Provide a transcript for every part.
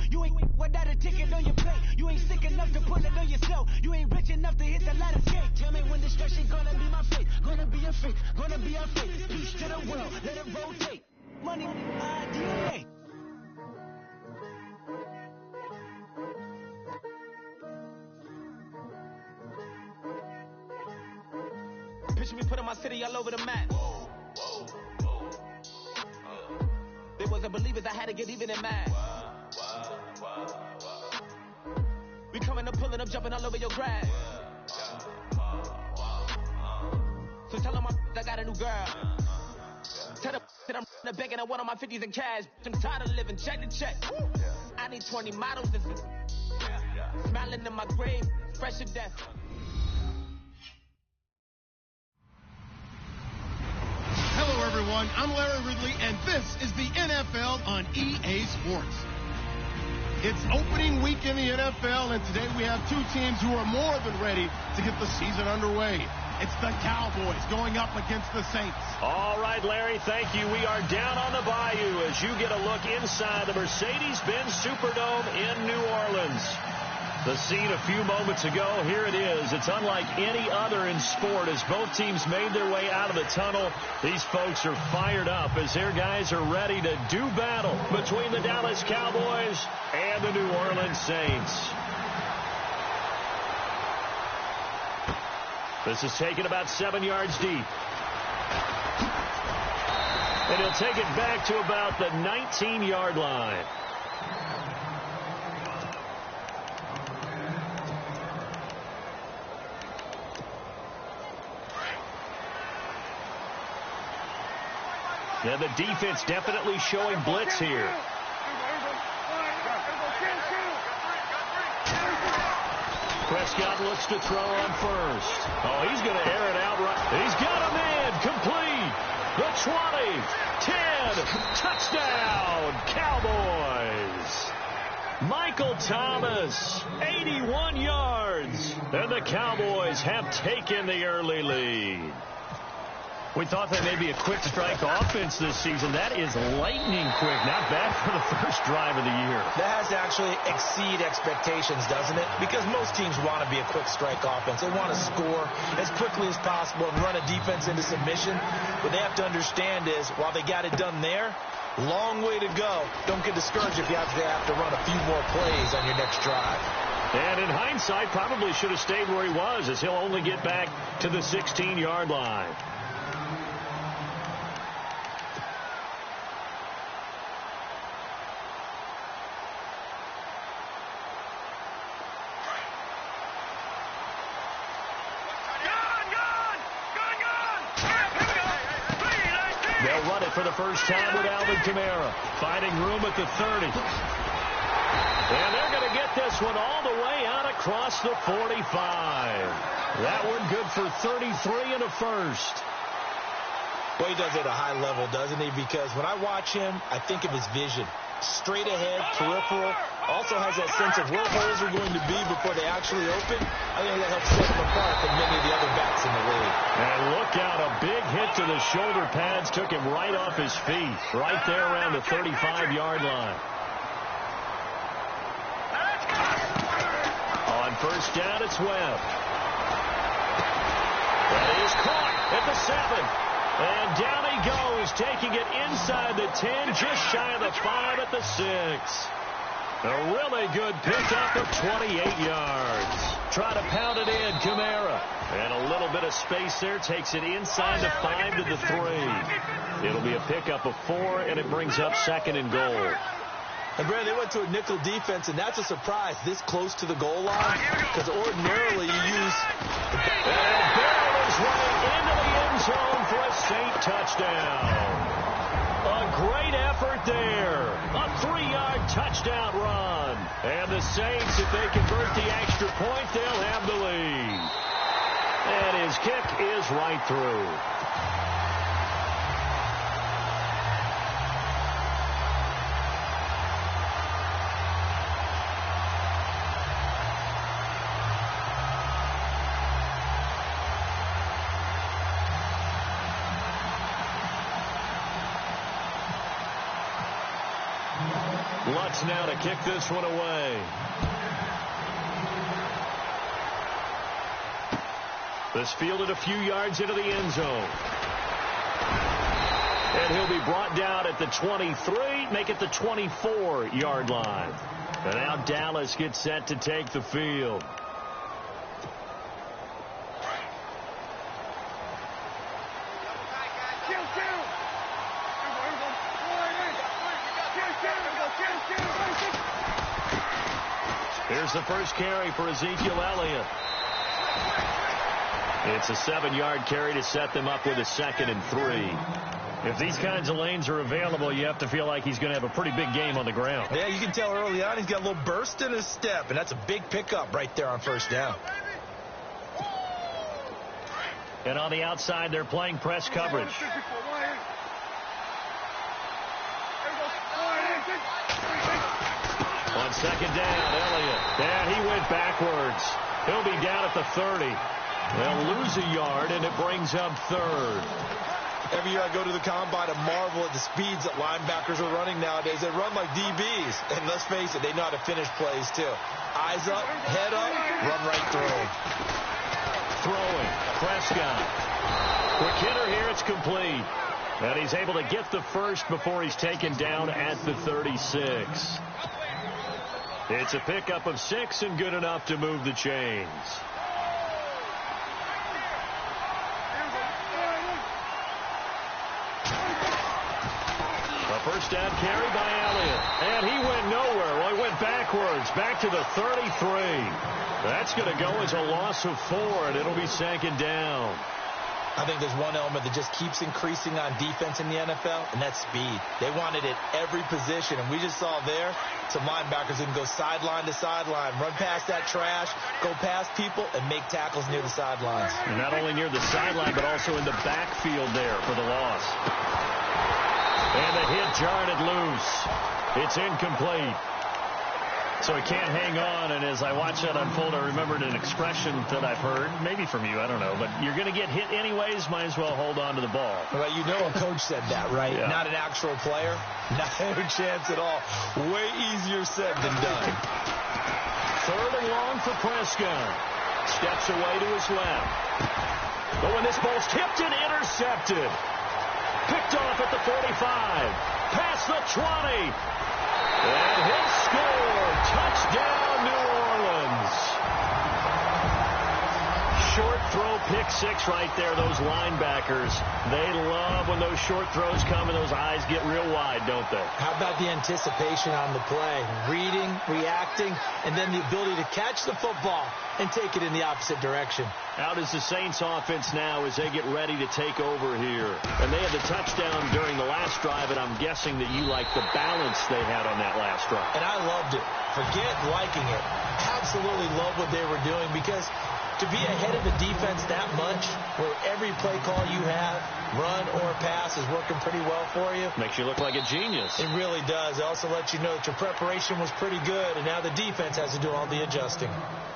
You ain't without a ticket on your plate. You ain't sick enough to pull it on yourself. You ain't rich enough to hit the ladder skate. Tell me when destruction gonna be my fate. Gonna be a fate, gonna be our fate. Peace to the world, let it rotate. Money, my DNA. Picture me putting my city all over the map. There wasn't believers, I had to get even in mad. We coming up, pulling up, jumping all over your grass. So tell them I got a new girl. Tell them that I'm begging, I want on my 50s in cash. I'm tired of living check to check. I need 20 models and smiling in my grave, fresh to death. Hello, everyone. I'm Larry Ridley, and this is the NFL on EA Sports. It's opening week in the NFL, and today we have two teams who are more than ready to get the season underway. It's the Cowboys going up against the Saints. All right, Larry, thank you. We are down on the bayou as you get a look inside the Mercedes-Benz Superdome in New Orleans. The scene a few moments ago, here it is. It's unlike any other in sport as both teams made their way out of the tunnel. These folks are fired up as their guys are ready to do battle between the Dallas Cowboys and the New Orleans Saints. This is taken about 7 yards deep. And he'll take it back to about the 19-yard line. Yeah, the defense definitely showing blitz here. Prescott looks to throw on first. Oh, he's going to air it out right. He's got a man complete. The 20, 10, touchdown, Cowboys. Michael Thomas, 81 yards. And the Cowboys have taken the early lead. We thought that may be a quick strike offense this season. That is lightning quick. Not bad for the first drive of the year. That has to actually exceed expectations, doesn't it? Because most teams want to be a quick strike offense. They want to score as quickly as possible and run a defense into submission. What they have to understand is, while they got it done there, long way to go. Don't get discouraged if you have to run a few more plays on your next drive. And in hindsight, probably should have stayed where he was, as he'll only get back to the 16-yard line. For the first time with Alvin Kamara, finding room at the 30. And they're going to get this one all the way out across the 45. That one good for 33 and a first. Well, he does it at a high level, doesn't he? Because when I watch him, I think of his vision. Straight ahead, peripheral. Also has that sense of where holes are going to be before they actually open. I think that helps set him apart from many of the other backs in the league. And look out, a big hit to the shoulder pads took him right off his feet, right there around the 35-yard line. On first down, it's Webb. That is caught at the 7. And down he goes, taking it inside the 10, just shy of the 5 at the 6. A really good pickup of 28 yards. Try to pound it in, Kamara. And a little bit of space there, takes it inside the 5 to the 3. It'll be a pickup of 4, and it brings up 2nd and goal. And, Brad, they went to a nickel defense, and that's a surprise this close to the goal line, because ordinarily you use... And barrel his way into the end zone for a Saint touchdown. A great effort there. A 3-yard touchdown run. And the Saints, if they convert the extra point, they'll have the lead. And his kick is right through. Lutz now to kick this one away. This fielded a few yards into the end zone. And he'll be brought down at the 23, make it the 24-yard line. And now Dallas gets set to take the field. Here's the first carry for Ezekiel Elliott. It's a 7-yard carry to set them up with a 2nd and 3. If these kinds of lanes are available, you have to feel like he's going to have a pretty big game on the ground. Yeah, you can tell early on he's got a little burst in his step, and that's a big pickup right there on first down. And on the outside, they're playing press coverage. On 2nd down, Elliott. And he went backwards. He'll be down at the 30. They'll lose a yard, and it brings up 3rd. Every year I go to the combine and marvel at the speeds that linebackers are running nowadays. They run like DBs. And let's face it, they know how to finish plays, too. Eyes up, head up, run right through them. Throwing. Prescott. Quick hitter here. It's complete. And he's able to get the first before he's taken down at the 36. It's a pickup of 6 and good enough to move the chains. A first down carry by Elliott. And he went nowhere. Well, he went backwards. Back to the 33. That's going to go as a loss of 4, and it'll be 2nd down. I think there's one element that just keeps increasing on defense in the NFL, and that's speed. They want it at every position, and we just saw there some linebackers who can go sideline to sideline, run past that trash, go past people, and make tackles near the sidelines. And not only near the sideline, but also in the backfield there for the loss. And the hit jarred it loose. It's incomplete. So he can't hang on, and as I watch that unfold, I remembered an expression that I've heard, maybe from you, I don't know, but you're going to get hit anyways, might as well hold on to the ball. Well, you know a coach said that, right? Yeah. Not an actual player. Not a chance at all. Way easier said than done. 3rd and long for Prescott. Steps away to his left. Oh, and this ball's tipped and intercepted. Picked off at the 45. Past the 20. And he'll score. Touchdown, New Orleans. Short throw, pick 6 right there. Those linebackers, they love when those short throws come and those eyes get real wide, don't they? How about the anticipation on the play? Reading, reacting, and then the ability to catch the football and take it in the opposite direction. Out is the Saints offense now as they get ready to take over here. And they had the touchdown during the last drive, and I'm guessing that you like the balance they had on that last drive. And I loved it. Forget liking it. Absolutely love what they were doing, because to be ahead of the defense that much, where every play call you have, run or pass, is working pretty well for you. Makes you look like a genius. It really does. It also lets you know that your preparation was pretty good, and now the defense has to do all the adjusting.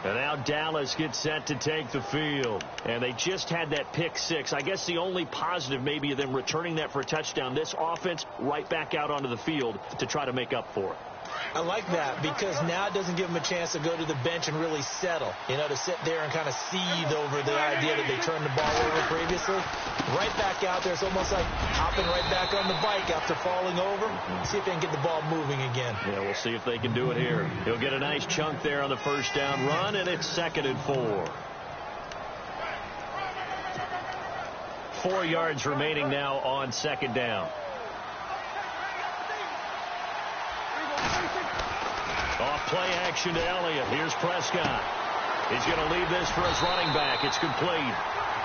And now Dallas gets set to take the field. And they just had that pick 6. I guess the only positive maybe of them returning that for a touchdown. This offense right back out onto the field to try to make up for it. I like that, because now it doesn't give them a chance to go to the bench and really settle. You know, to sit there and kind of seethe over the idea that they turned the ball over previously. Right back out there. It's almost like hopping right back on the bike after falling over. See if they can get the ball moving again. Yeah, we'll see if they can do it here. He'll get a nice chunk there on the first down run, and it's 2nd and 4. 4 yards remaining now on 2nd down. Off play action to Elliott. Here's Prescott. He's going to leave this for his running back. It's complete.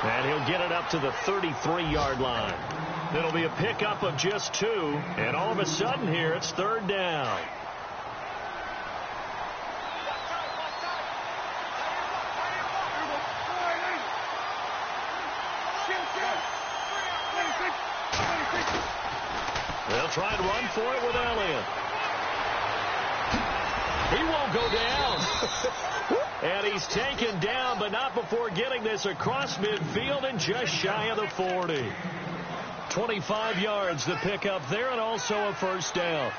And he'll get it up to the 33-yard line. It'll be a pickup of just 2. And all of a sudden here, it's 3rd down. They'll try and run for it with Elliott. He won't go down. And he's taken down, but not before getting this across midfield and just shy of the 40. 25 yards to pick up there, and also a first down.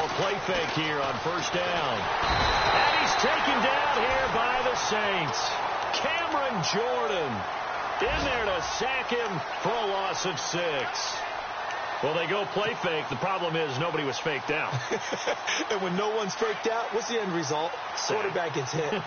go play fake here on first down. And he's taken down here by the Saints. Cameron Jordan in there to sack him for a loss of 6. Well, they go play fake. The problem is nobody was faked out. And when no one's faked out, what's the end result? Quarterback gets hit.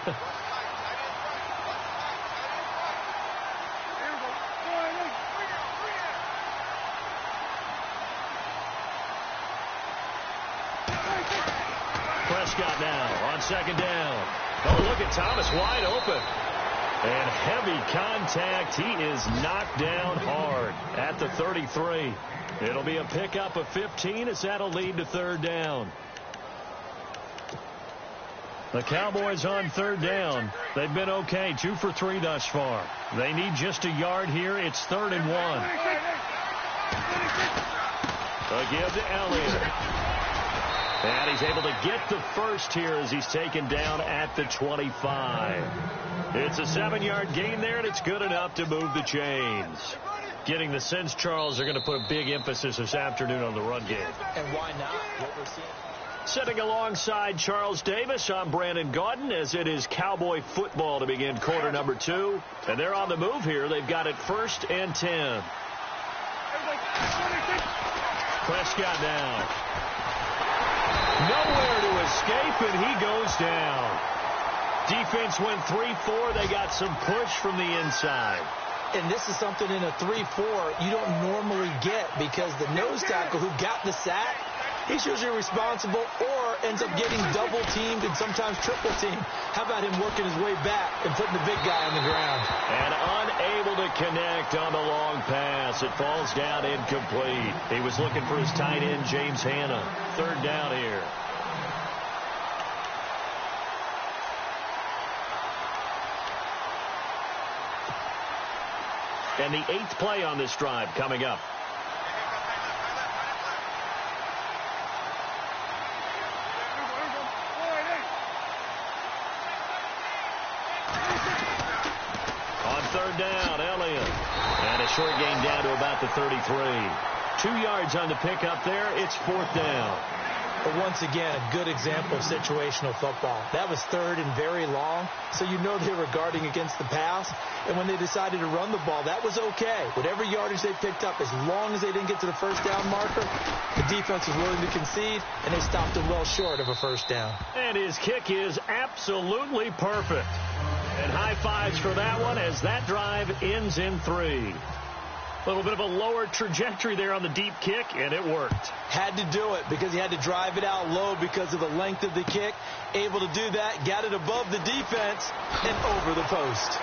Prescott now on second down. Oh, look at Thomas wide open. And heavy contact. He is knocked down hard at the 33. It'll be a pickup of 15 as that'll lead to third down. The Cowboys on third down. They've been okay. 2 for 3 thus far. They need just a yard here. It's 3rd and 1. A give to Elliott. And he's able to get the first here as he's taken down at the 25. It's a 7-yard gain there, and it's good enough to move the chains. Getting the sense, Charles, they're going to put a big emphasis this afternoon on the run game. And why not? What we're seeing. Sitting alongside Charles Davis, I'm Brandon Gaudin, as it is Cowboy football to begin quarter number 2. And they're on the move here. They've got it 1st and 10. Prescott now. Nowhere to escape, and he goes down. Defense went 3-4. They got some push from the inside. And this is something in a 3-4 you don't normally get, because the nose tackle who got the sack, he's usually responsible or ends up getting double teamed and sometimes triple teamed. How about him working his way back and putting the big guy on the ground? And unable to connect on the long pass. It falls down incomplete. He was looking for his tight end, James Hanna. 3rd down here. And the 8th play on this drive coming up. On 3rd down, Elliott. And a short gain down to about the 33. 2 yards on the pickup there. It's 4th down. But once again, a good example of situational football. That was 3rd and very long, so you know they were guarding against the pass. And when they decided to run the ball, that was okay. Whatever yardage they picked up, as long as they didn't get to the first down marker, the defense was willing to concede, and they stopped them well short of a first down. And his kick is absolutely perfect. And high fives for that one as that drive ends in 3. A little bit of a lower trajectory there on the deep kick, and it worked. Had to do it because he had to drive it out low because of the length of the kick. Able to do that, got it above the defense, and over the post.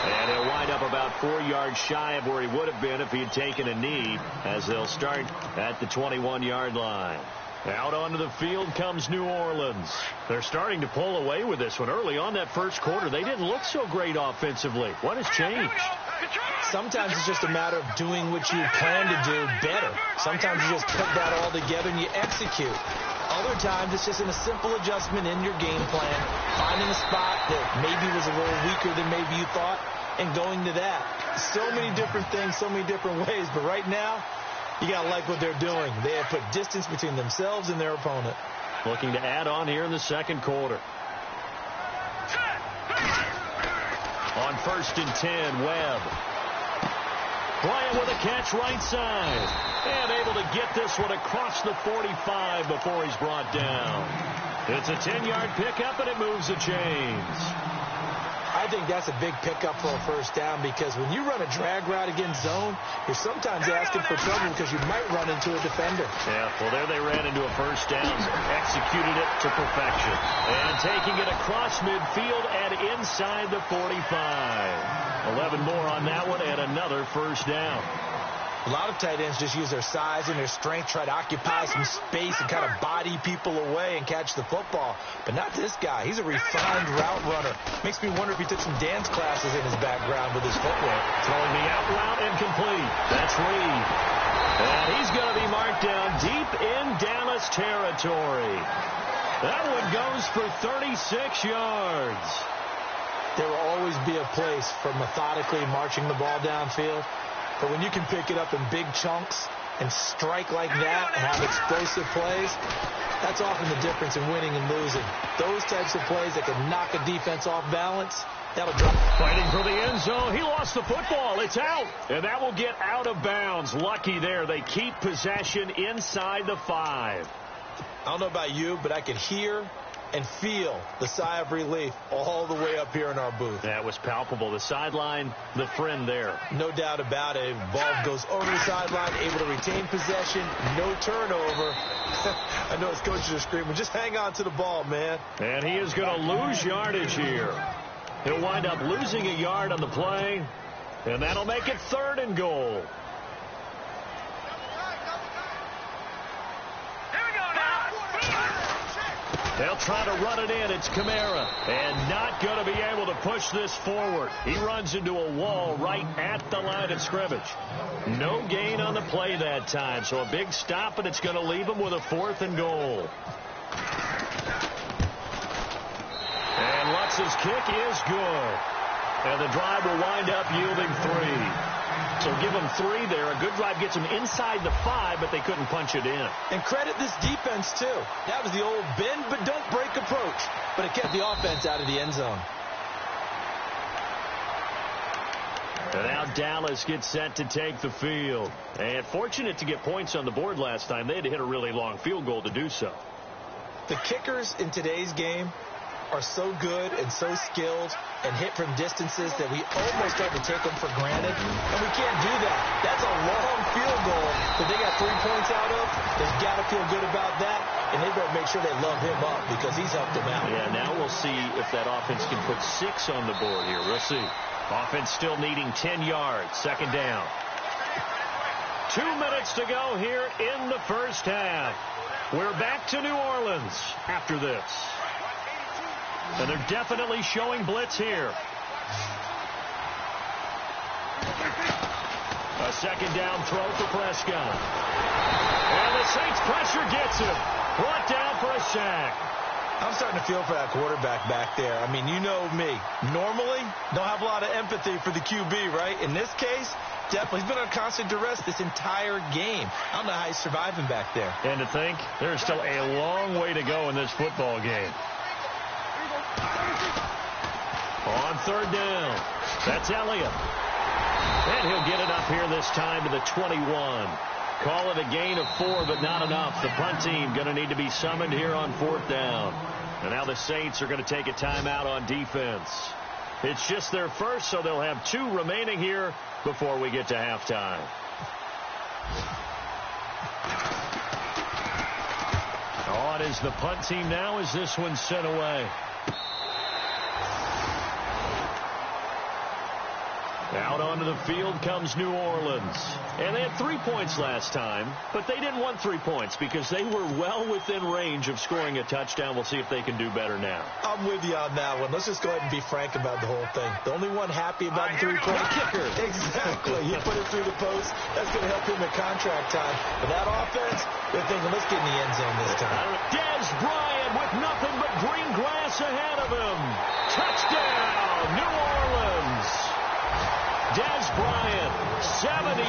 And he'll wind up about 4 yards shy of where he would have been if he had taken a knee, as they'll start at the 21-yard line. Out onto the field comes New Orleans. They're starting to pull away with this one. Early on that first quarter, they didn't look so great offensively. What has changed? Sometimes it's just a matter of doing what you plan to do better. Sometimes you just put that all together and you execute. Other times it's just in a simple adjustment in your game plan, finding a spot that maybe was a little weaker than maybe you thought, and going to that. So many different things, so many different ways, but right now, you got to like what they're doing. They have put distance between themselves and their opponent. Looking to add on here in the second quarter. On 1st and 10, Webb. Bryant with a catch right side. And able to get this one across the 45 before he's brought down. It's a 10-yard pickup, and it moves the chains. I think that's a big pickup for a first down, because when you run a drag route against zone, you're sometimes asking for trouble because you might run into a defender. Yeah, well, there they ran into a first down, executed it to perfection. And taking it across midfield and inside the 45. 11 more on that one and another first down. A lot of tight ends just use their size and their strength, try to occupy some space and kind of body people away and catch the football. But not this guy. He's a refined route runner. Makes me wonder if he took some dance classes in his background with his footwork. Throwing the out route and complete. That's Reed. And he's going to be marked down deep in Dallas territory. That one goes for 36 yards. There will always be a place for methodically marching the ball downfield. But when you can pick it up in big chunks, and strike like that, have explosive plays, that's often the difference in winning and losing. Those types of plays that can knock a defense off balance, that'll drop. Fighting for the end zone. He lost the football. It's out. And that will get out of bounds. Lucky there. They keep possession inside the 5. I don't know about you, but I could hear and feel the sigh of relief all the way up here in our booth. That was palpable. The sideline, the friend there. No doubt about it. Ball goes over the sideline, able to retain possession, no turnover. I know his coaches are screaming, just hang on to the ball, man. And he is going to lose yardage here. He'll wind up losing a yard on the play, and that'll make it 3rd and goal. They'll try to run it in. It's Kamara. And not going to be able to push this forward. He runs into a wall right at the line of scrimmage. No gain on the play that time. So a big stop, and it's going to leave him with a 4th and goal. And Lutz's kick is good. And the drive will wind up yielding 3. So give them 3 there. A good drive gets them inside the 5, but they couldn't punch it in. And credit this defense, too. That was the old bend but don't break approach. But it kept the offense out of the end zone. And now Dallas gets set to take the field. And fortunate to get points on the board last time. They had to hit a really long field goal to do so. The kickers in today's game are so good and so skilled and hit from distances that we almost start to take them for granted. And we can't do that. That's a long field goal that they got 3 points out of. They've got to feel good about that. And they better make sure they love him up because he's helped them out. Yeah, now we'll see if that offense can put 6 on the board here. We'll see. Offense still needing 10 yards. 2nd down. 2 minutes to go here in the first half. We're back to New Orleans after this. And they're definitely showing blitz here. A 2nd down throw for Prescott. And the Saints pressure gets him. Brought down for a sack. I'm starting to feel for that quarterback back there. I mean, you know me. Normally, don't have a lot of empathy for the QB, right? In this case, definitely. He's been on constant duress this entire game. I don't know how he's surviving back there. And to think, there's still a long way to go in this football game. On 3rd down, that's Elliott. And he'll get it up here this time to the 21. Call it a gain of 4, but not enough. The punt team going to need to be summoned here on 4th down. And now the Saints are going to take a timeout on defense. It's just their first, so they'll have 2 remaining here before we get to halftime. On is the punt team now as this one's sent away. Out onto the field comes New Orleans. And they had 3 points last time, but they didn't want 3 points because they were well within range of scoring a touchdown. We'll see if they can do better now. I'm with you on that one. Let's just go ahead and be frank about the whole thing. The only one happy about the three-point kicker. Exactly. He put it through the post. That's going to help him at contract time. But that offense, they're thinking, let's get in the end zone this time. Dez Bryant with nothing but green grass ahead of him. Touchdown, New Orleans. Dez Bryant, 74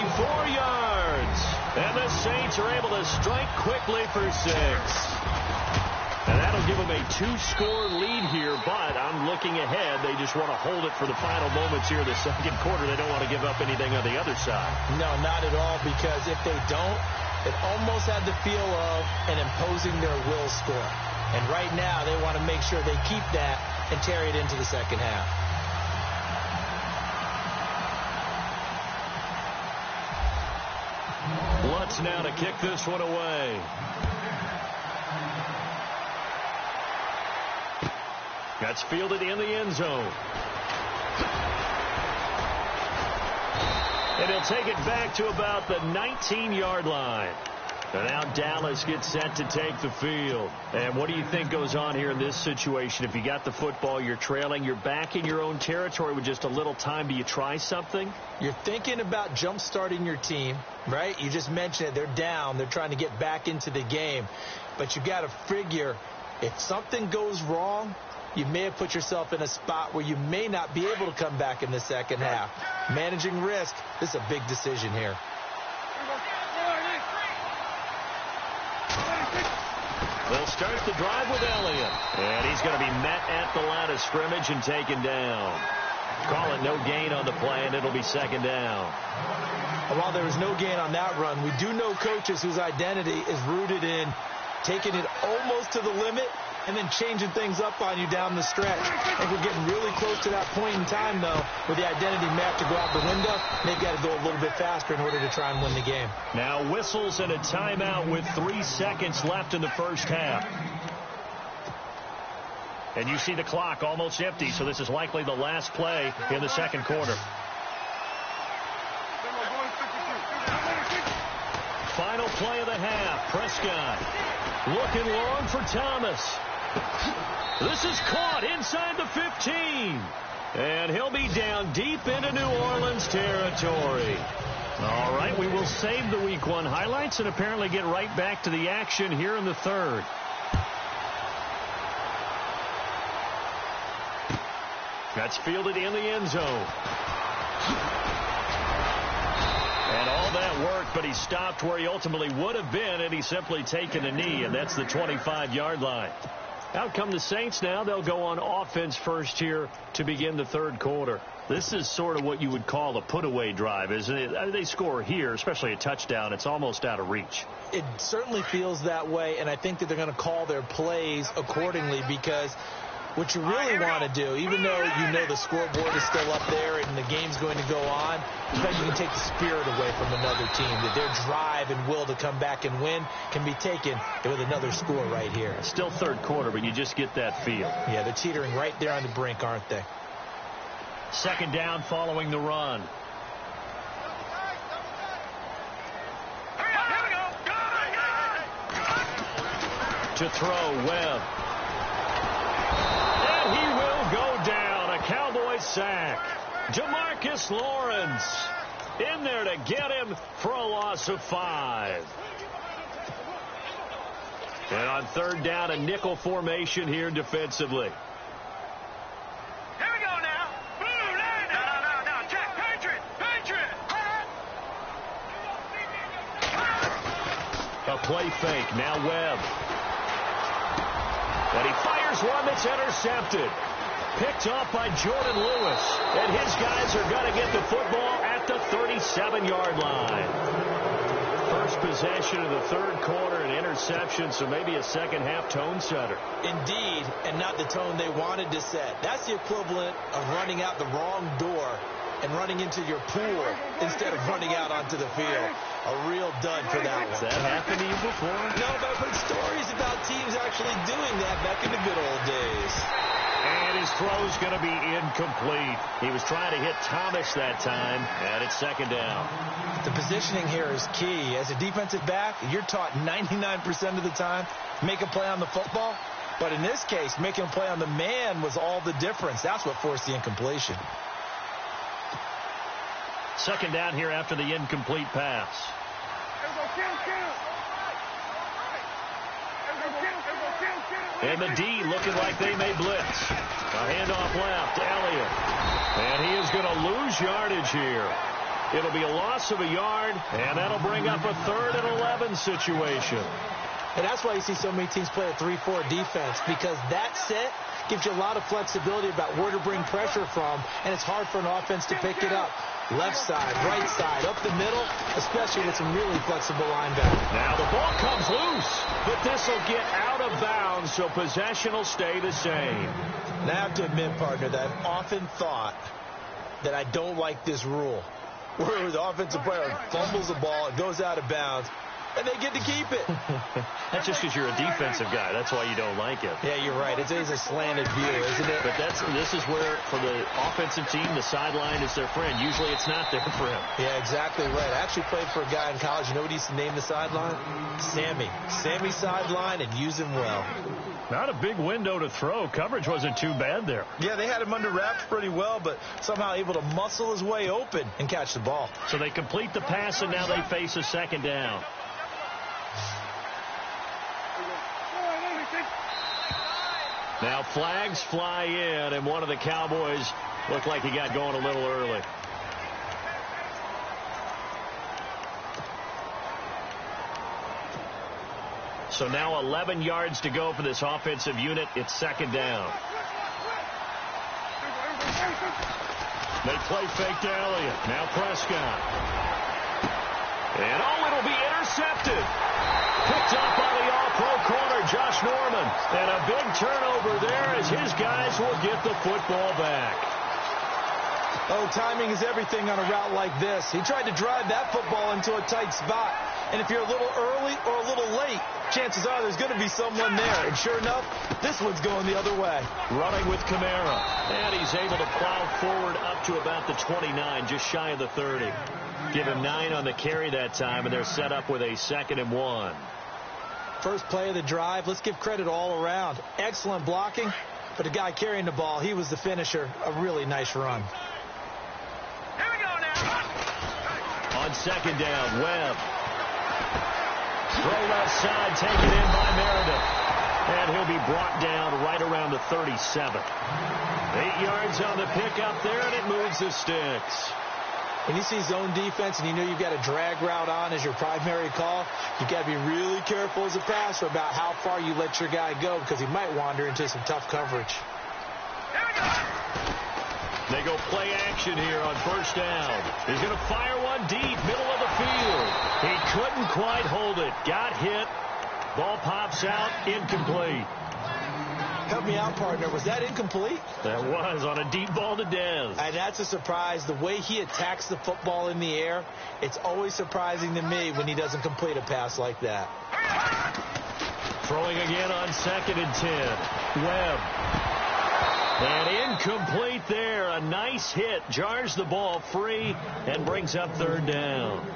yards. And the Saints are able to strike quickly for 6. And that'll give them a 2-score lead here, but I'm looking ahead. They just want to hold it for the final moments here of the 2nd quarter. They don't want to give up anything on the other side. No, not at all, because if they don't, it almost had the feel of an imposing their will score. And right now, they want to make sure they keep that and carry it into the second half. Lutz now to kick this one away. That's fielded in the end zone. And he'll take it back to about the 19-yard line. And now Dallas gets set to take the field. And what do you think goes on here in this situation? If you got the football, you're trailing, you're back in your own territory with just a little time. Do you try something? You're thinking about jump-starting your team, right? You just mentioned it. They're down. They're trying to get back into the game. But you got to figure if something goes wrong, you may have put yourself in a spot where you may not be able to come back in the second half. Managing risk, this is a big decision here. They'll start the drive with Elliott. And he's going to be met at the line of scrimmage and taken down. Call it no gain on the play, and it'll be second down. While there was no gain on that run, we do know coaches whose identity is rooted in taking it almost to the limit and then changing things up on you down the stretch. I think we're getting really close to that point in time, though, where the identity may have to go out the window. They've got to go a little bit faster in order to try and win the game. Now whistles and a timeout with 3 seconds left in the first half. And you see the clock almost empty, so this is likely the last play in the second quarter. Final play of the half. Prescott looking long for Thomas. This is caught inside the 15. And he'll be down deep into New Orleans territory. All right, we will save the Week 1 highlights and apparently get right back to the action here in the third. That's fielded in the end zone. And all that work, but he stopped where he ultimately would have been had he simply taken a knee, and that's the 25-yard line. Out come the Saints now. They'll go on offense first here to begin the third quarter. This is sort of what you would call a put-away drive, isn't it? They score here, especially a touchdown. It's almost out of reach. It certainly feels that way, and I think that they're going to call their plays accordingly because what you really want to do, even though you know the scoreboard is still up there and the game's going to go on, you can take the spirit away from another team, that their drive and will to come back and win can be taken with another score right here. Still third quarter, but you just get that feel. Yeah, they're teetering right there on the brink, aren't they? Second down following the run. To throw, Webb. And he will go down. A Cowboy sack. Demarcus Lawrence in there to get him for a loss of 5. And on third down, a nickel formation here defensively. Here we go now. Boom, no. Check. Patriot. A play fake. Now Webb. And he fires one that's intercepted. Picked off by Jordan Lewis. And his guys are going to get the football at the 37-yard line. First possession of the third quarter, an interception, so maybe a second-half tone setter. Indeed, and not the tone they wanted to set. That's the equivalent of running out the wrong door and running into your pool instead of running out onto the field. A real dud for that one. Has that happened to you before? No, but I've heard stories about teams actually doing that back in the good old days. And his throw's going to be incomplete. He was trying to hit Thomas that time, and it's second down. The positioning here is key. As a defensive back, you're taught 99% of the time, make a play on the football. But in this case, making a play on the man was all the difference. That's what forced the incompletion. Second down here after the incomplete pass. And the D looking like they may blitz. A handoff left, Elliott. And he is going to lose yardage here. It'll be a loss of a yard, and that'll bring up a 3rd and 11 situation. And that's why you see so many teams play a 3-4 defense, because that set gives you a lot of flexibility about where to bring pressure from, and it's hard for an offense to pick it up. Left side, right side, up the middle, especially with some really flexible linebackers. Now the ball comes loose, but this will get out of bounds, so possession will stay the same. And I have to admit, partner, that I've often thought that I don't like this rule, where the offensive player fumbles the ball, it goes out of bounds, and they get to keep it. That's just because you're a defensive guy. That's why you don't like it. Yeah, you're right. It is a slanted view, isn't it? But this is where, for the offensive team, the sideline is their friend. Usually it's not there for him. Yeah, exactly right. I actually played for a guy in college. You know what he used to name the sideline? Sammy. Sammy sideline, and use him well. Not a big window to throw. Coverage wasn't too bad there. Yeah, they had him under wraps pretty well, but somehow able to muscle his way open and catch the ball. So they complete the pass, and now they face a second down. Now flags fly in, and one of the Cowboys looked like he got going a little early. So now 11 yards to go for this offensive unit. It's second down. They play fake to Elliott. Now Prescott. And it'll be intercepted. Picked up by the all-pro corner, Josh Norman. And a big turnover there as his guys will get the football back. Oh, timing is everything on a route like this. He tried to drive that football into a tight spot. And if you're a little early or a little late, chances are there's going to be someone there. And sure enough, this one's going the other way. Running with Kamara. And he's able to plow forward up to about the 29, just shy of the 30. Give him 9 on the carry that time, and they're set up with a 2nd and 1. First play of the drive, let's give credit all around. Excellent blocking, but the guy carrying the ball, he was the finisher. A really nice run. Here we go now. On second down, Webb. Throw left side, taken in by Meredith. And he'll be brought down right around the 37. 8 yards on the pickup there, and it moves the sticks. When you see zone defense and you know you've got a drag route on as your primary call, you've got to be really careful as a passer about how far you let your guy go because he might wander into some tough coverage. They go play action here on first down. He's going to fire one deep, middle of the field. He couldn't quite hold it. Got hit. Ball pops out, incomplete. Help me out, partner. Was that incomplete? That was on a deep ball to Dez. And that's a surprise. The way he attacks the football in the air, it's always surprising to me when he doesn't complete a pass like that. Throwing again on 2nd and 10. Webb. And incomplete there. A nice hit. Jars the ball free and brings up 3rd down.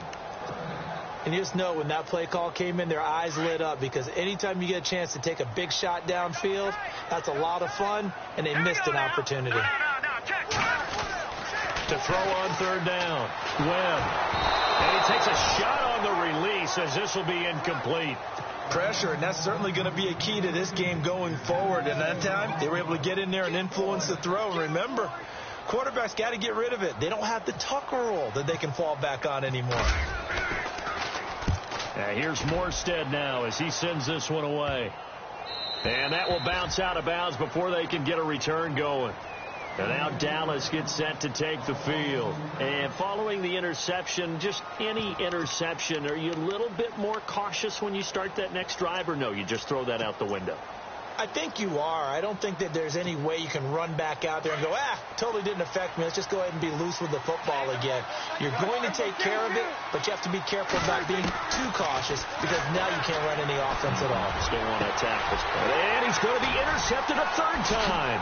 And you just know when that play call came in, their eyes lit up because anytime you get a chance to take a big shot downfield, that's a lot of fun, and they missed an opportunity. To throw on 3rd down, Webb. And he takes a shot on the release as this will be incomplete. Pressure, and that's certainly going to be a key to this game going forward. And that time, they were able to get in there and influence the throw. And remember, quarterbacks got to get rid of it. They don't have the Tucker roll that they can fall back on anymore. Here's Morstead now as he sends this one away. And that will bounce out of bounds before they can get a return going. And now Dallas gets set to take the field. And following the interception, just any interception, are you a little bit more cautious when you start that next drive, or no, you just throw that out the window? I think you are. I don't think that there's any way you can run back out there and go, totally didn't affect me. Let's just go ahead and be loose with the football again. You're going to take care of it, but you have to be careful about being too cautious because now you can't run any offense at all. Still want to attack this play. And he's going to be intercepted a 3rd time.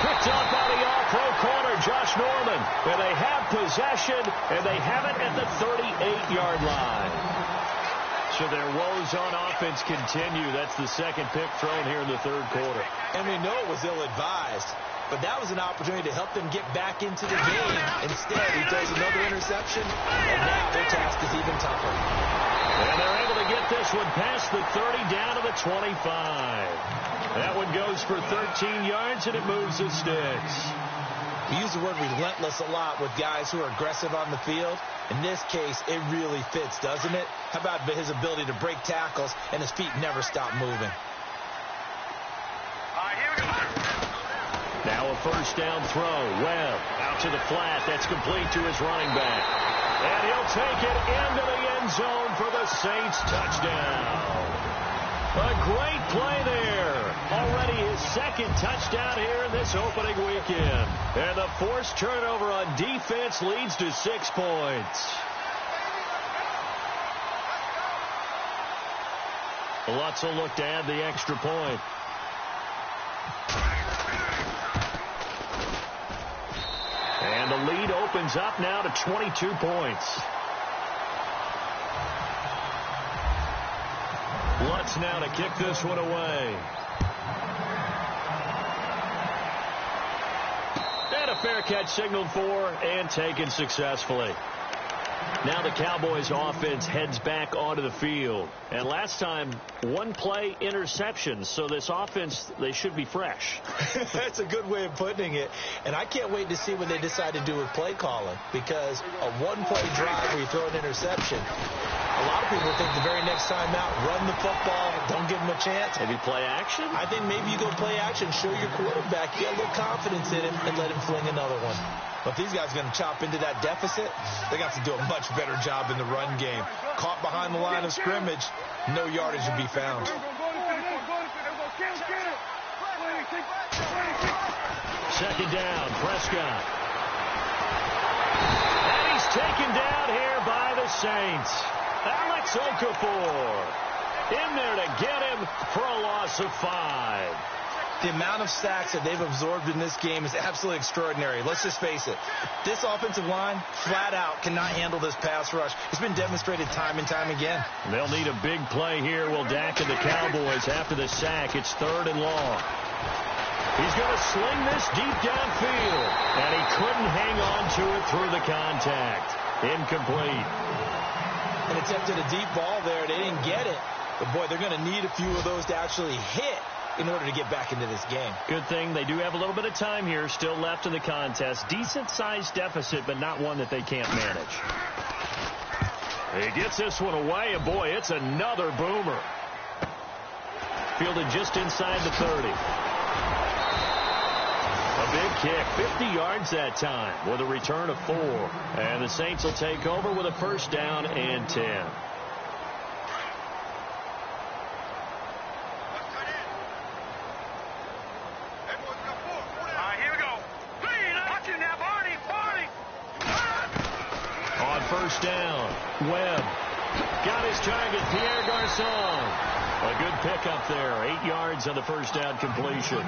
Picked off by the all-pro corner, Josh Norman. And they have possession, and they have it at the 38-yard line. So their woes on offense continue. That's the 2nd pick thrown here in the 3rd quarter. And we know it was ill-advised, but that was an opportunity to help them get back into the game. Instead, he throws another interception, and now their task is even tougher. And they're able to get this one past the 30 down to the 25. That one goes for 13 yards, and it moves the sticks. We use the word relentless a lot with guys who are aggressive on the field. In this case, it really fits, doesn't it? How about his ability to break tackles and his feet never stop moving? Now a 1st down throw. Webb out to the flat. That's complete to his running back. And he'll take it into the end zone for the Saints touchdown. A great play there. Already his 2nd touchdown here in this opening weekend. And the forced turnover on defense leads to 6 points. Lutz will look to add the extra point. And the lead opens up now to 22 points. Lutz now to kick this one away. And a fair catch signaled for and taken successfully. Now the Cowboys offense heads back onto the field. And last time, one play interception. So this offense, they should be fresh. That's a good way of putting it. And I can't wait to see what they decide to do with play calling. Because a one-play drive where you throw an interception, a lot of people think the very next time out, run the football, don't give them a chance. Maybe play action? I think maybe you go play action, show your quarterback, get a little confidence in him, and let him fling another one. But if these guys are going to chop into that deficit, they got to do a much better job in the run game. Caught behind the line of scrimmage, no yardage to be found. Second down, Prescott. And he's taken down here by the Saints. Alex Okafor in there to get him for a loss of 5. The amount of sacks that they've absorbed in this game is absolutely extraordinary. Let's just face it. This offensive line, flat out, cannot handle this pass rush. It's been demonstrated time and time again. They'll need a big play here. Will Dak and the Cowboys after the sack. It's 3rd and long. He's going to sling this deep downfield. And he couldn't hang on to it through the contact. Incomplete. And attempted a deep ball there. They didn't get it. But, boy, they're going to need a few of those to actually hit in order to get back into this game. Good thing they do have a little bit of time here still left in the contest. Decent-sized deficit, but not one that they can't manage. He gets this one away, and boy, it's another boomer. Fielded just inside the 30. A big kick, 50 yards that time with a return of 4. And the Saints will take over with a first down and 10. First down. Webb got his target, Pierre Garçon. A good pickup there. 8 yards on the first down completion.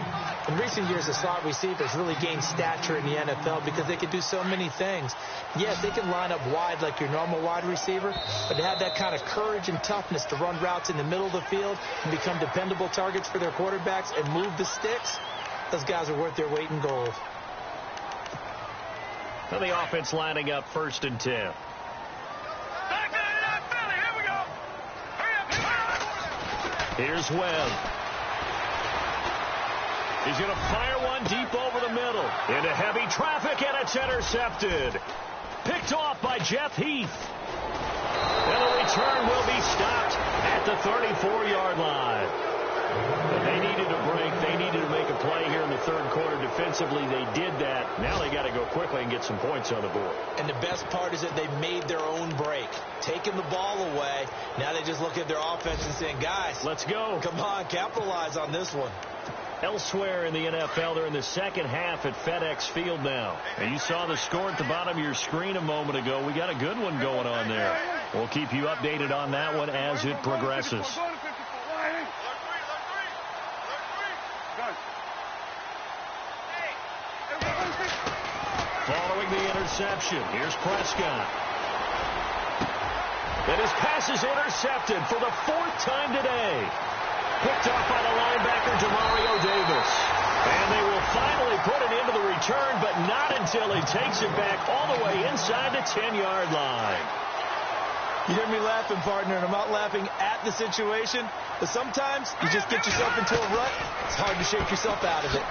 In recent years, the slot receivers really gained stature in the NFL because they can do so many things. Yes, they can line up wide like your normal wide receiver, but to have that kind of courage and toughness to run routes in the middle of the field and become dependable targets for their quarterbacks and move the sticks, those guys are worth their weight in gold. Well, the offense lining up 1st and 10. Here's Webb. He's going to fire one deep over the middle. Into heavy traffic, and it's intercepted. Picked off by Jeff Heath. And the return will be stopped at the 34-yard line. But they needed a break. They needed to make a play here in the 3rd quarter. Defensively, they did that. Now they got to go quickly and get some points on the board. And the best part is that they made their own break. Taking the ball away. Now they just look at their offense and saying, guys, let's go. Come on, capitalize on this one. Elsewhere in the NFL, they're in the second half at FedEx Field now. And you saw the score at the bottom of your screen a moment ago. We got a good one going on there. We'll keep you updated on that one as it progresses. Following the interception, here's Prescott. And his pass is intercepted for the 4th time today. Picked off by the linebacker, Demario Davis. And they will finally put it into the return, but not until he takes it back all the way inside the 10-yard line. You hear me laughing, partner, and I'm not laughing at the situation, but sometimes you just get yourself into a rut. It's hard to shake yourself out of it.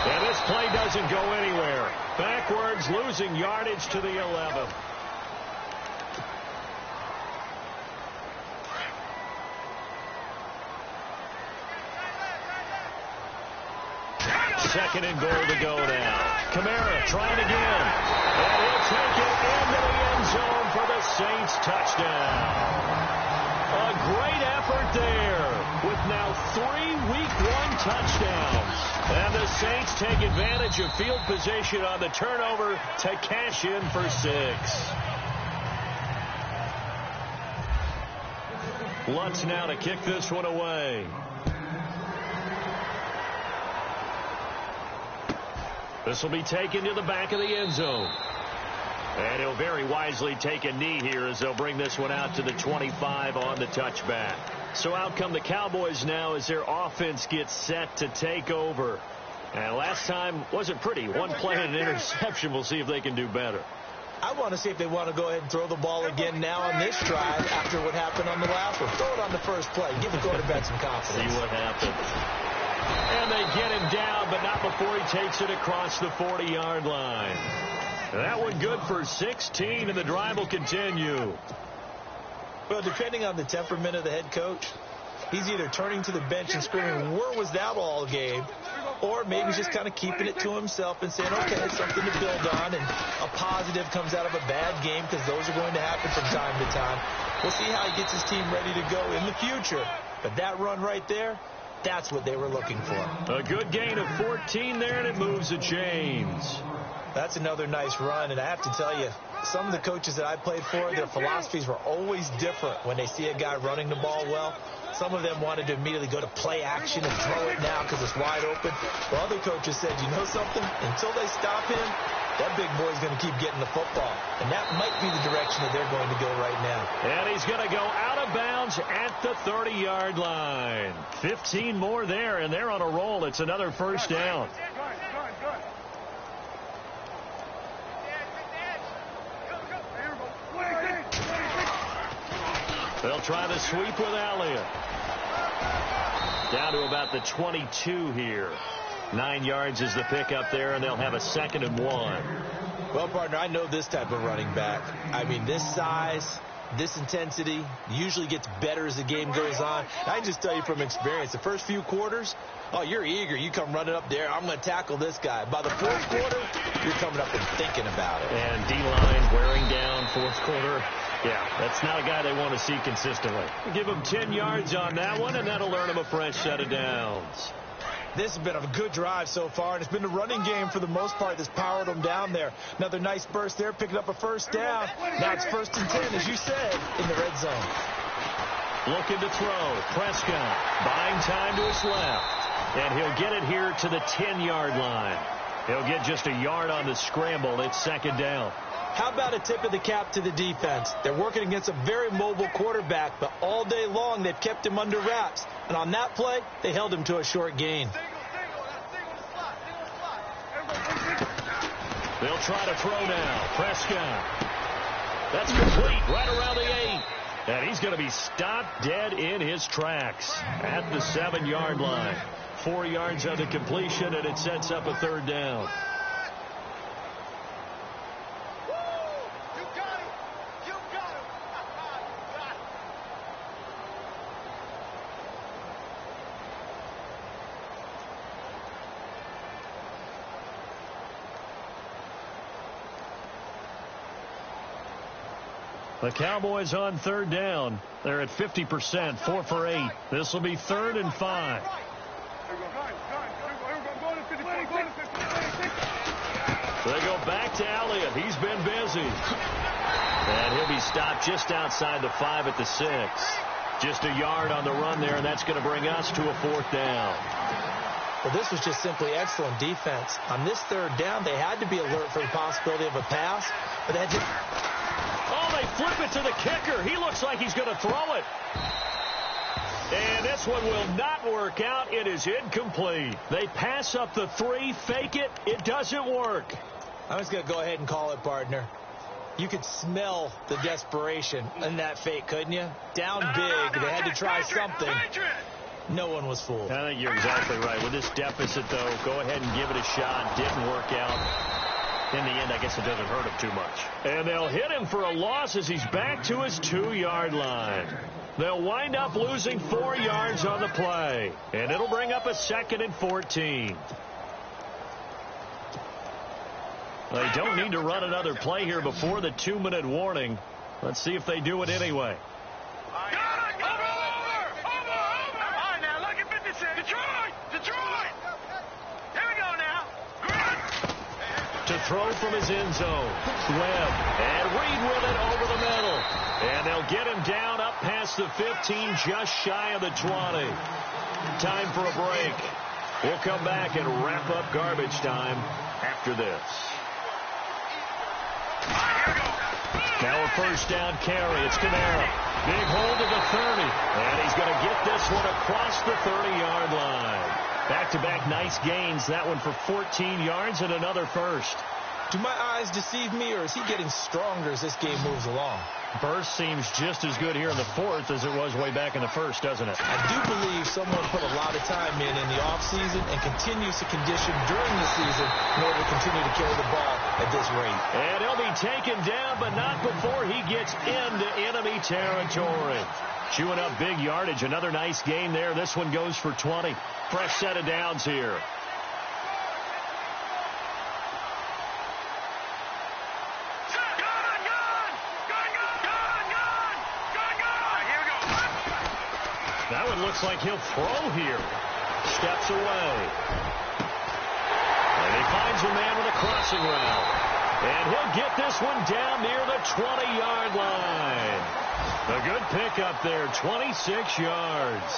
And this play doesn't go anywhere. Backwards, losing yardage to the 11. Second and goal to go now. Kamara trying again. And he'll take it into the end zone for the Saints touchdown. A great effort there with now 3 Week 1 touchdowns. And the Saints take advantage of field position on the turnover to cash in for 6. Lutz now to kick this one away. This will be taken to the back of the end zone. And he'll very wisely take a knee here as they'll bring this one out to the 25 on the touchback. So out come the Cowboys now as their offense gets set to take over. And last time wasn't pretty. One play and an interception. We'll see if they can do better. I want to see if they want to go ahead and throw the ball again now on this drive after what happened on the last one. Throw it on the first play. Give the quarterback some confidence. See what happens. And they get him down, but not before he takes it across the 40-yard line. That one good for 16, and the drive will continue. Well, depending on the temperament of the head coach, he's either turning to the bench and screaming, where was that all game? Or maybe just kind of keeping it to himself and saying, okay, it's something to build on, and a positive comes out of a bad game, because those are going to happen from time to time. We'll see how he gets his team ready to go in the future. But that run right there, that's what they were looking for. A good gain of 14 there, and it moves the chains. That's another nice run, and I have to tell you, some of the coaches that I played for, their philosophies were always different when they see a guy running the ball well. Some of them wanted to immediately go to play action and throw it now because it's wide open. Well, other coaches said, you know something? Until they stop him, that big boy's going to keep getting the football. And that might be the direction that they're going to go right now. And he's going to go out of bounds at the 30-yard line. 15 more there, and they're on a roll. It's another first down. They'll try the sweep with Elliott. Down to about the 22 here. 9 yards is the pickup there, and they'll have a 2nd and 1. Well, partner, I know this type of running back. I mean, this size, this intensity usually gets better as the game goes on. I can just tell you from experience, the first few quarters, oh, you're eager. You come running up there. I'm going to tackle this guy. By the fourth quarter, you're coming up and thinking about it. And D-line wearing down fourth quarter. Yeah, that's not a guy they want to see consistently. Give him 10 yards on that one, and that'll earn him a fresh set of downs. This has been a good drive so far, and it's been the running game for the most part that's powered them down there. Another nice burst there, picking up a first down. Now it's 1st and 10, as you said, in the red zone. Looking to throw. Prescott buying time to his left, and he'll get it here to the 10-yard line. He'll get just a yard on the scramble. It's 2nd down. How about a tip of the cap to the defense? They're working against a very mobile quarterback, but all day long they've kept him under wraps. And on that play, they held him to a short gain. They'll try to throw now. Prescott. That's complete right around the 8. And he's going to be stopped dead in his tracks at the 7-yard line. 4 yards on the completion, and it sets up a 3rd down. The Cowboys on 3rd down. They're at 50%, 4 for 8. This will be 3rd and 5. So they go back to Elliott. He's been busy. And he'll be stopped just outside the 5 at the 6. Just a yard on the run there, and that's going to bring us to a 4th down. Well, this was just simply excellent defense. On this 3rd down, they had to be alert for the possibility of a pass, but they had to... Oh, they flip it to the kicker. He looks like he's going to throw it. And this one will not work out. It is incomplete. They pass up the 3, fake it. It doesn't work. I'm just going to go ahead and call it, partner. You could smell the desperation in that fake, couldn't you? Down big. They had to try something. No one was fooled. I think you're exactly right. With this deficit, though, go ahead and give it a shot. Didn't work out. In the end, I guess it doesn't hurt him too much. And they'll hit him for a loss as he's back to his 2-yard line. They'll wind up losing 4 yards on the play. And it'll bring up a 2nd and 14. They don't need to run another play here before the 2-minute warning. Let's see if they do it anyway. To throw from his end zone. Webb and Reed with it over the middle. And they'll get him down up past the 15, just shy of the 20. Time for a break. We'll come back and wrap up garbage time after this. Now a first down carry. It's Kamara. Big hold to the 30. And he's going to get this one across the 30-yard line. Back-to-back nice gains. That one for 14 yards and another first. Do my eyes deceive me, or is he getting stronger as this game moves along? Burst seems just as good here in the fourth as it was way back in the first, doesn't it? I do believe someone put a lot of time in the offseason and continues to condition during the season in order to continue to carry the ball at this rate. And he'll be taken down, but not before he gets into enemy territory. Chewing up big yardage. Another nice game there. This one goes for 20. Fresh set of downs here. That one looks like he'll throw here. Steps away. And he finds a man with a crossing route. And he'll get this one down near the 20-yard line. A good pickup there, 26 yards.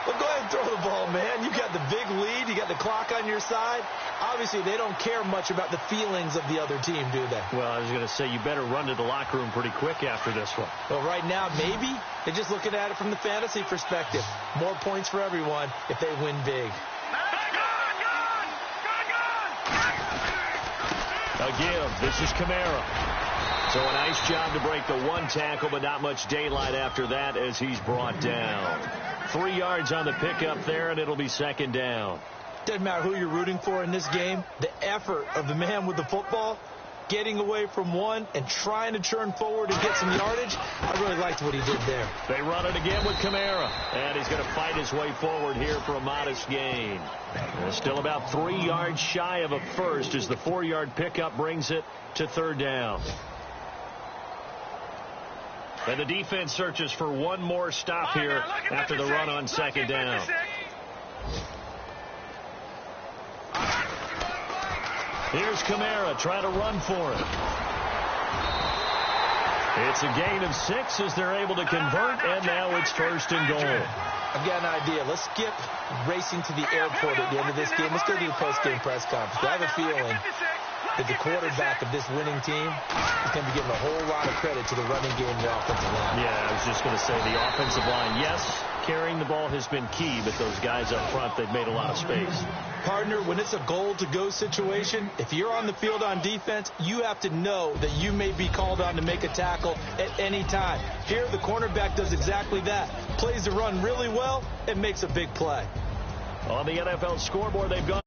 Well, go ahead and throw the ball, man. You got the big lead. You got the clock on your side. Obviously, they don't care much about the feelings of the other team, do they? Well, I was going to say you better run to the locker room pretty quick after this one. Well, right now, maybe. They're just looking at it from the fantasy perspective. More points for everyone if they win big. A give. This is Kamara. So a nice job to break the one tackle, but not much daylight after that as he's brought down. 3 yards on the pickup there, and it'll be second down. Doesn't matter who you're rooting for in this game. The effort of the man with the football, getting away from one and trying to turn forward and get some yardage, I really liked what he did there. They run it again with Kamara, and he's going to fight his way forward here for a modest gain. And still about 3 yards shy of a first as the 4-yard pickup brings it to third down. And the defense searches for one more stop here after the run on second down. Here's Kamara trying to run for it. It's a gain of 6 as they're able to convert, and now it's first and goal. I've got an idea. Let's skip racing to the airport at the end of this game. Let's go to the post-game press conference. I have a feeling that the quarterback of this winning team is going to be giving a whole lot of credit to the running game and the offensive line. Yeah, I was just going to say the offensive line, yes, carrying the ball has been key, but those guys up front, they've made a lot of space. Partner, when it's a goal-to-go situation, if you're on the field on defense, you have to know that you may be called on to make a tackle at any time. Here, the cornerback does exactly that. Plays the run really well and makes a big play. On the NFL scoreboard, they've gone